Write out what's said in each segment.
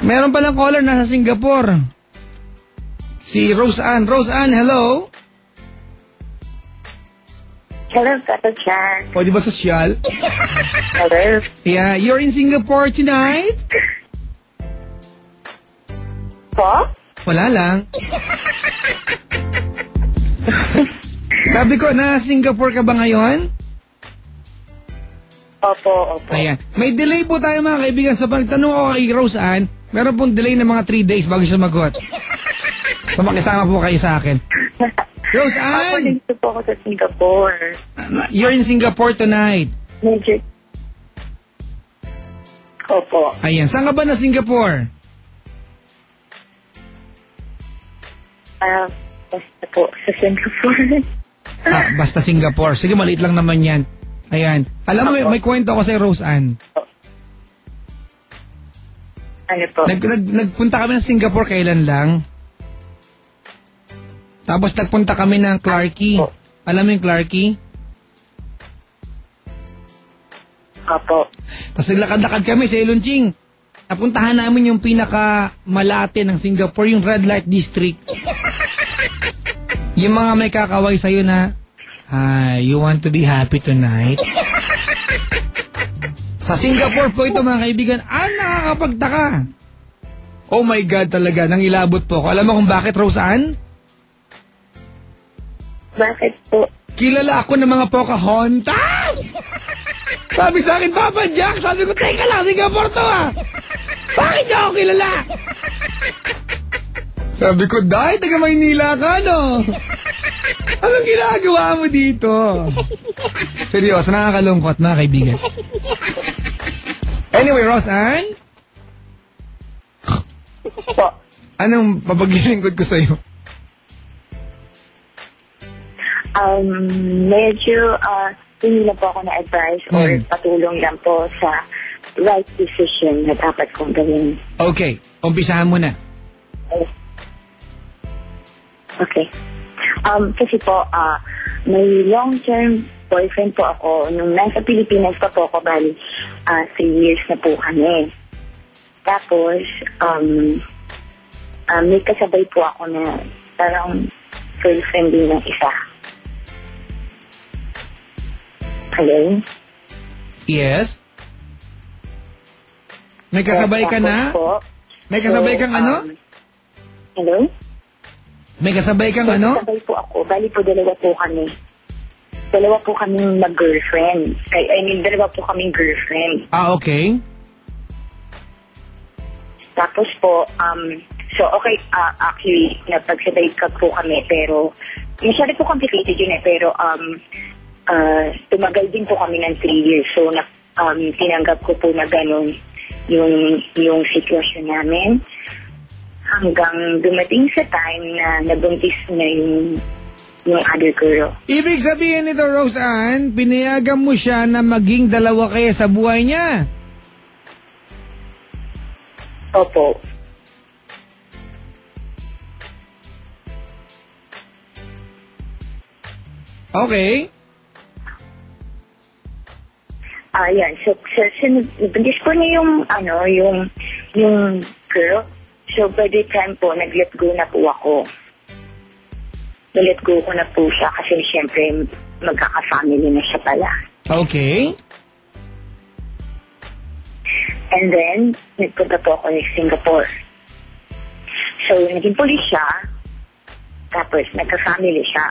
Meron palang caller nasa Singapore. Si Rose Ann. Rose Ann, hello? Hello, Papa Chan. O, di ba sosyal? Hello. Yeah, you're in Singapore tonight? Po? Wala lang. Sabi ko, na Singapore ka ba ngayon? Opo. Ayan. May delay po tayo mga kaibigan sa pagtanong ko kay Rose Ann. Meron pong delay na mga 3 days bago siya sumagot. So makisama po kayo sa akin. Rose Ann! Ako dito po ako sa Singapore. You're in Singapore tonight. Medyo. Opo. Ayan. Saan ka ba na Singapore? Basta po sa Singapore. Basta Singapore. Sige, maliit lang naman yan. Ayan. Alam mo, may kwento ako sa Rose Ann. Ano po? Nagpunta kami ng Singapore kailan lang. Tapos nagpunta kami ng Clarke. Alam mo yung Clarke? Opo. Tapos naglakad-lakad kami sa Ilonching. Napuntahan namin yung pinaka-malate ng Singapore, yung Red Light District. Yung mga may kakaway sa'yo na, you want to be happy tonight? Sa Singapore po ito mga kaibigan, nakakapagtaka. Oh my God talaga, nangilabot po ako. Alam mo kung bakit, Rose Ann? Bakit po? Kilala ako ng mga Pocahontas! Sabi sa akin, Papa Jack, sabi ko, teka lang, Singapore to Bakit niyo ako kilala? Sabi ko, dahil taga Maynila ka, no? Anong ginagawa mo dito? Seryoso, nakakalungkot, mga kaibigan. Anyway, Rose Ann? Po. Anong papaglilingkod ko sa'yo? Medyo, hindi na po ako na advice or patulong lang po sa right decision na dapat kong gawin. Okay, umpisahan mo na. Okay. Kasi po, may long-term boyfriend po ako. Nung nasa Pilipinas pa po ako, bali, 3 years na po kami. Tapos, may kasabay po ako na parang girlfriend din ng isa. Hello? Yes? May kasabay ka na? Po, May kasabay kang ano? Hello? May kasabay kang ano? Kasabay po ako. Bali po, dalawa po kami. Dalawa po kaming mag-girlfriend. I mean, dalawa po kaming girlfriend. Okay. Tapos po, so okay, actually, napagsabay ka po kami, pero masyado po complicated yun pero tumagal din po kami ng 3 years. So, tinanggap ko po na ganun yung sitwasyon namin. Hanggang dumating sa time na nabuntis na yung other girl. Ibig sabihin nito, Rose Ann, pinayagan mo siya na maging dalawa kayo sa buhay niya. Opo. Okay. Yan. So nabuntis ko niya yung girl. So, by the time po, nag-let go na po ako. Nag-let go ko na po siya kasi siyempre magkaka-family na siya pala. Okay. And then, nagpunta po ako ng Singapore. So, naging pulis siya. Tapos, nagka-family siya.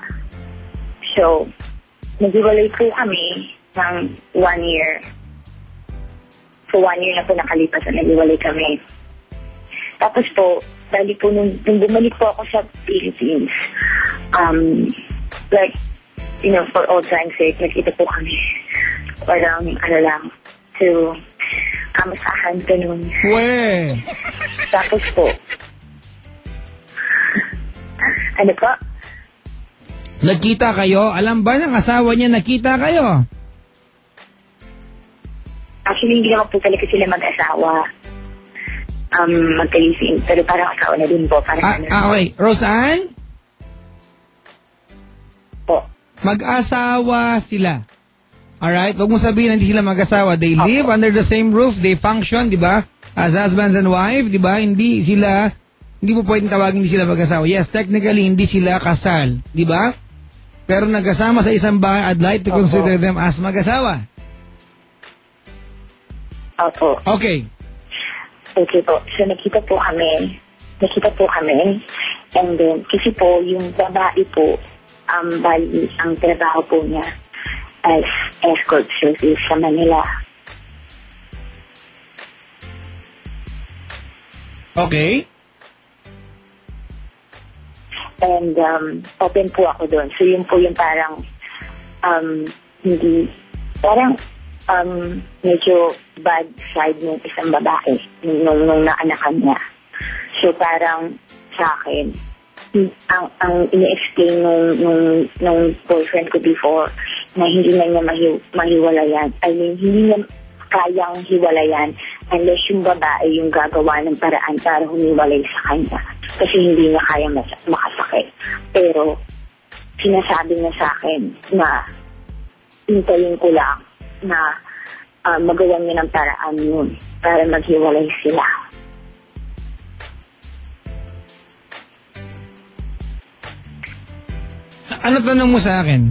So, naghiwalay po kami ng 1 year. So, 1 year na po nakalipas na naghiwalay kami. Tapos po, dahil po nung bumalik po ako sa Philippines, like, you know, for old time's sake, nagkita po kami. Parang, to kamasahan, ganun. We! Tapos po, ano po? Nagkita kayo? Alam ba ng asawa niya nakita kayo? Actually, hindi naman po talaga sila mag-asawa. Magka-living, pero parang asawa na din po. Okay. Rose Ann? Po. Mag-asawa sila. Alright? Huwag mo sabihin na hindi sila mag-asawa. They live under the same roof. They function, di ba? As husbands and wife, di ba? Hindi po pwedeng tawagin hindi sila mag-asawa. Yes, technically, hindi sila kasal. Di ba? Pero nag-asama sa isang bahay, I'd like to consider them as mag-asawa. Opo. Okay. Okay po. So, nakita po kami. And then, kasi po, yung babae po, bali, ang trabaho po niya as escort service sa Manila. Okay. And open po ako doon. So yun po yung parang hindi, parang medyo bad side ng isang babae nung naanakan niya. So parang sa akin, ang ini-explain nung boyfriend ko before na hindi na niya mahiwalayan. I mean, hindi niya kayang hiwalayan unless yung babae yung gagawa ng paraan para humiwalay sa kanya. Kasi hindi niya kaya makasakit. Pero sinasabi niya sa akin na hintayin ko lang na magawa niya ng paraan yun para maghiwalay sila. Ano tanong mo sa akin?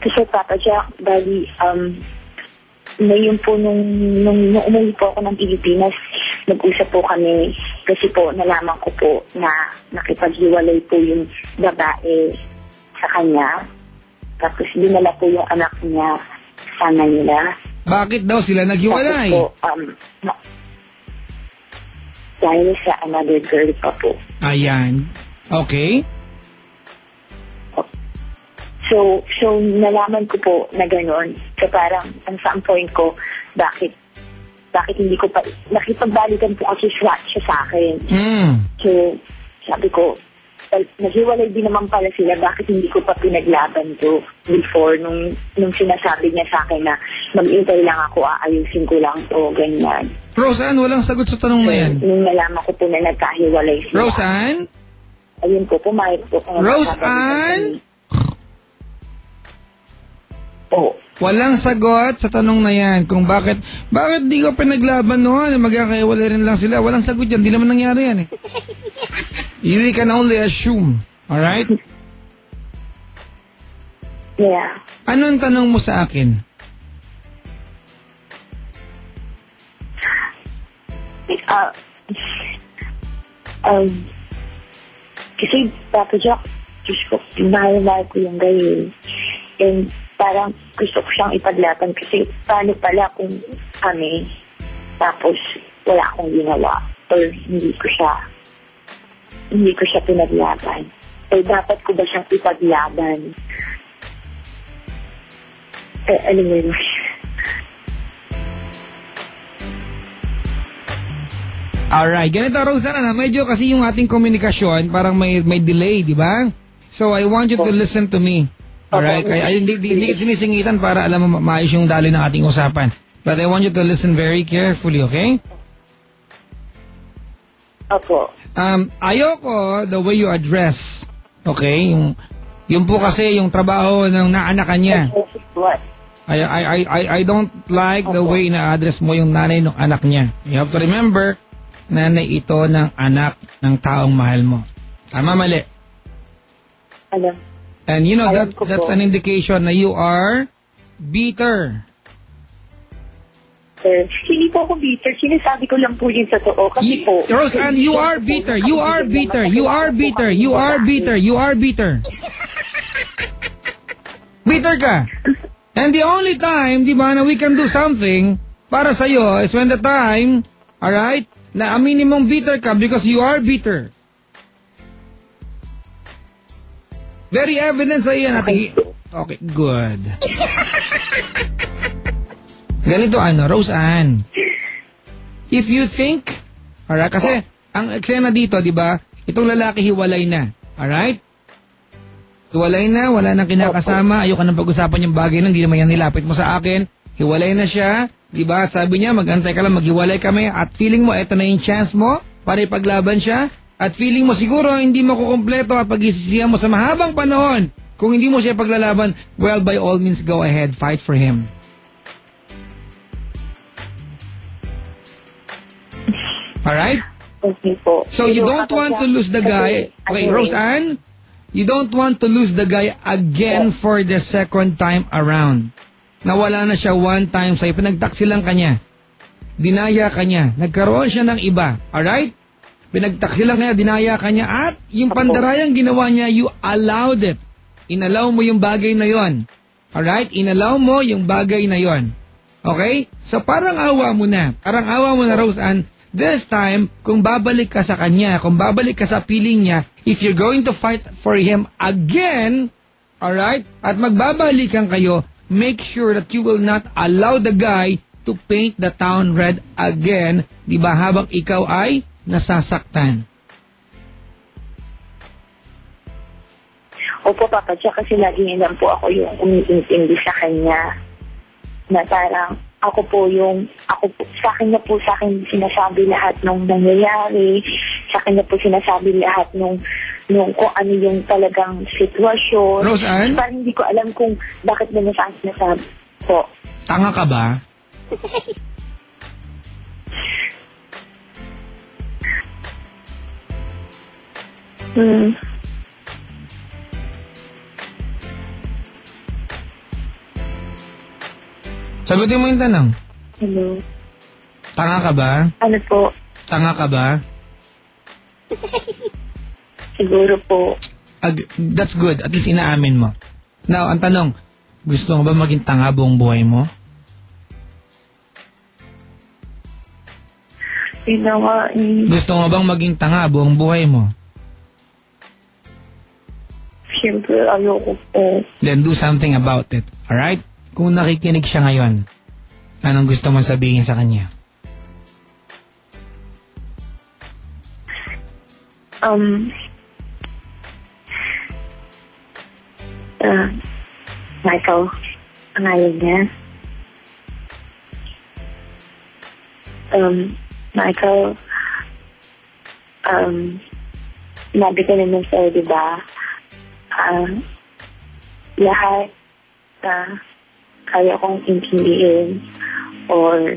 Kasi Papa Jack, bali, ngayon po nung umuwi po ako ng Pilipinas, nag-usap po kami kasi po nalaman ko po na nakipaghiwalay po yung babae sa kanya. Tapos dinala po yung anak niya sa Manila. Bakit daw sila naghiwalay? Tapos po, dahil sa another girl pa po. Ayan. Okay. So nalaman ko po na gano'n. So parang, ang saan point ko, bakit hindi ko pa, nakipagbalikan po kasi siya sa akin. So, sabi ko, naghiwalay din naman pala sila, bakit hindi ko pa pinaglaban to before nung sinasabi niya sa akin na mag-intay lang ako, aayusin ko lang to, ganyan. Roseanne, walang sagot sa tanong na yan. Nung nalaman ko po na nagkahiwalay sila. Roseanne? Ayun po, pumayag po. Roseanne? Po. Walang sagot sa tanong na yan kung bakit di ko pinaglaban noon, magkakahiwalay rin lang sila. Walang sagot yan, di naman nangyari yan eh. You can only assume. Alright? Yeah. Ano ang tanong mo sa akin? Kasi Papa Jack, Diyos ko, mahal ko yung gayil. And parang gusto ko siyang ipaglaban kasi paano pala kung kami, tapos wala akong ginawa or hindi ko siya pinaglaban. Eh, dapat ko ba siyang ipaglaban? Alam mo yun. Alright, ganito Roseanne, medyo kasi yung ating komunikasyon parang may delay, di ba? So I want you to listen to me. Alright, hindi sinisingitan para alam mo maayos yung daloy ng ating usapan. But I want you to listen very carefully, okay? Opo. Ayoko the way you address, okay? Yung po kasi yung trabaho ng naanakan niya. What? I don't like the way na-address mo yung nanay ng anak niya. You have to remember, nanay ito ng anak ng taong mahal mo. Tama, mali? Alam. And you know, that's an indication na you are bitter. Sir, hindi po ako bitter. Sinasabi ko lang po yung totoo. Kasi po... Roseanne, you are bitter. You are bitter. You are bitter. You are bitter. You are bitter. Bitter ka. And the only time, di ba, na we can do something para sa'yo is when the time, alright, na aminin mong bitter ka because you are bitter. Very evident sa iyan natin. Okay, good. Ganito Roseanne. If you think, alright, kasi ang eksena dito, di ba, itong lalaki hiwalay na, alright? Hiwalay na, wala nang kinakasama, ayoko nang pag-usapan yung bagay na, hindi naman yan nilapit mo sa akin. Hiwalay na siya, di ba? At sabi niya, mag-antay ka lang, maghiwalay kami, at feeling mo, eto na yung chance mo para ipaglaban siya. At feeling mo siguro hindi mo kukumpleto at pag-isisihan mo sa mahabang panahon Kung hindi mo siya paglalaban, well, by all means, go ahead, fight for him. Alright? Okay po. So you don't want to lose the guy. Okay, Roseanne, you don't want to lose the guy again for the second time around. Nawala na siya one time sa'yo, pinagtaksilan ka niya. Dinaya ka niya. Nagkaroon siya ng iba. Alright? Pinagtaksilan ka niya, dinaya ka niya. At yung pandarayang ginawa niya, you allowed it. Inalaw mo yung bagay na yon. Alright? Inalaw mo yung bagay na yon. Okay? So parang awa mo na. Parang awa mo na, Roseanne. This time, kung babalik ka sa kanya, kung babalik ka sa piling niya, if you're going to fight for him again, alright, at magbabalikan kayo, make sure that you will not allow the guy to paint the town red again, di ba, habang ikaw ay nasasaktan. Opo, Papa Jack, kasi lagi niya lang po ako yung umiintindi sa kanya. Na parang, ako po, sa akin sinasabi lahat nung nangyayari, sa akin niya po sinasabi lahat nung kung ano yung talagang sitwasyon. Roseanne? Parang hindi ko alam kung bakit ba niya sa akin sinasabi po. Tanga ka ba? Sagutin mo yung tanong. Hello? Tanga ka ba? Ano po? Tanga ka ba? Siguro po. That's good. At least inaamin mo. Now, ang tanong, gusto mo ba maging tanga buong buhay mo? Gusto mo bang maging tanga buong buhay mo? Siyempre, ayoko po. Then do something about it. Alright? Kung nakikinig siya ngayon, anong gusto mong sabihin sa kanya? Michael, pangalan niya. Michael, nabi ka naman sa'yo, diba? Lahat kaya kong intindihin or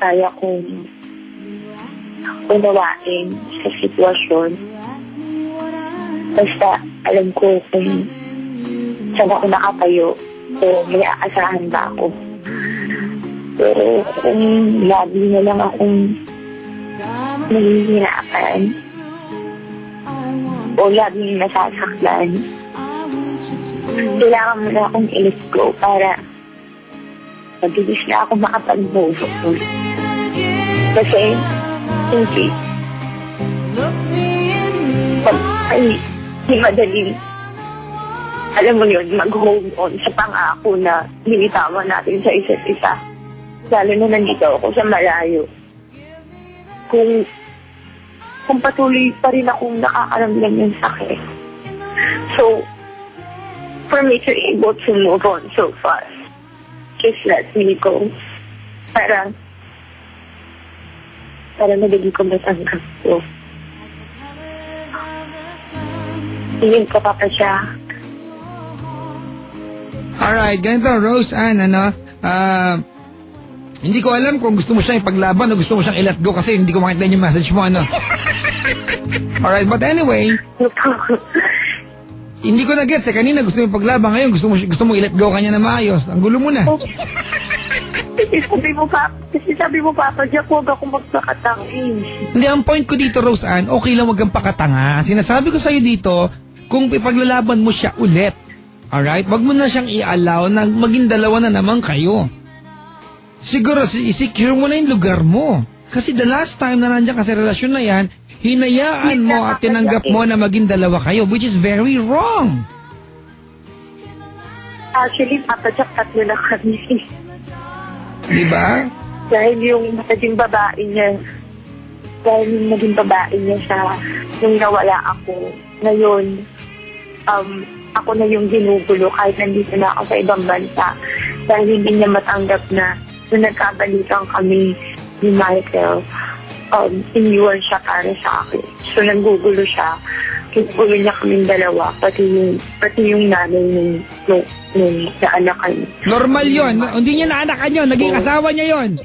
kaya kong unawain sa sitwasyon. Basta alam ko kung saan ako nakatayo o may aasahan ba ako. Pero kung lagi na lang akong nahihirapan o lagi nasasaklan, kailangan mo na akong i-let go para mabilis na ako makapag-move on. Kasi, hindi. Hindi madali. Alam mo yun, mag-hold on sa pangako na binitawan natin sa isa't isa. Lalo na nandito ako sa malayo. Kung patuloy pa rin akong nakakaramdam ng sakit. So, for me to be able to move on so fast, just let me go. Para madali ko matanggap ko. Tingin ko, Papa Jack. Alright, ganito, Roseanne, hindi ko alam kung gusto mo siyang ipaglaban o gusto mo siyang i-let go kasi hindi ko makita yung message mo, Alright, but anyway, hindi ko na-gets kanina gusto mo ipaglaban, ngayon gusto mo i-let go kanya na maayos. Ang gulo mo na. Kasi sabi mo, Papa Jack, huwag ako magpakatangin. Hindi, ang point ko dito, Roseanne, okay lang wag kang pakatanga. Sinasabi ko sa'yo dito, kung ipaglalaban mo siya ulit, alright, wag mo na siyang i-allow na maging dalawa na naman kayo. Siguro, i-secure mo na yung lugar mo. Kasi the last time na nandiyan ka sa relasyon na yan, hinayaan mo at tinanggap mo na maging dalawa kayo, which is very wrong. Actually, Papa Jack, tatlo na kami. Diba? Dahil yung naging babae niya sa nung nawala ako. Ngayon, ako na yung ginugulo kahit nandito na ako sa ibang bansa. Dahil hindi niya matanggap na nung nagkabalikan kami ni Michael, iniwan siya para sa akin. So, nanggugulo siya. uwi niya kaming dalawa, pati yung nanay nung naanakan. Normal yon. Hindi niya naanakan yon. Naging asawa niya yon.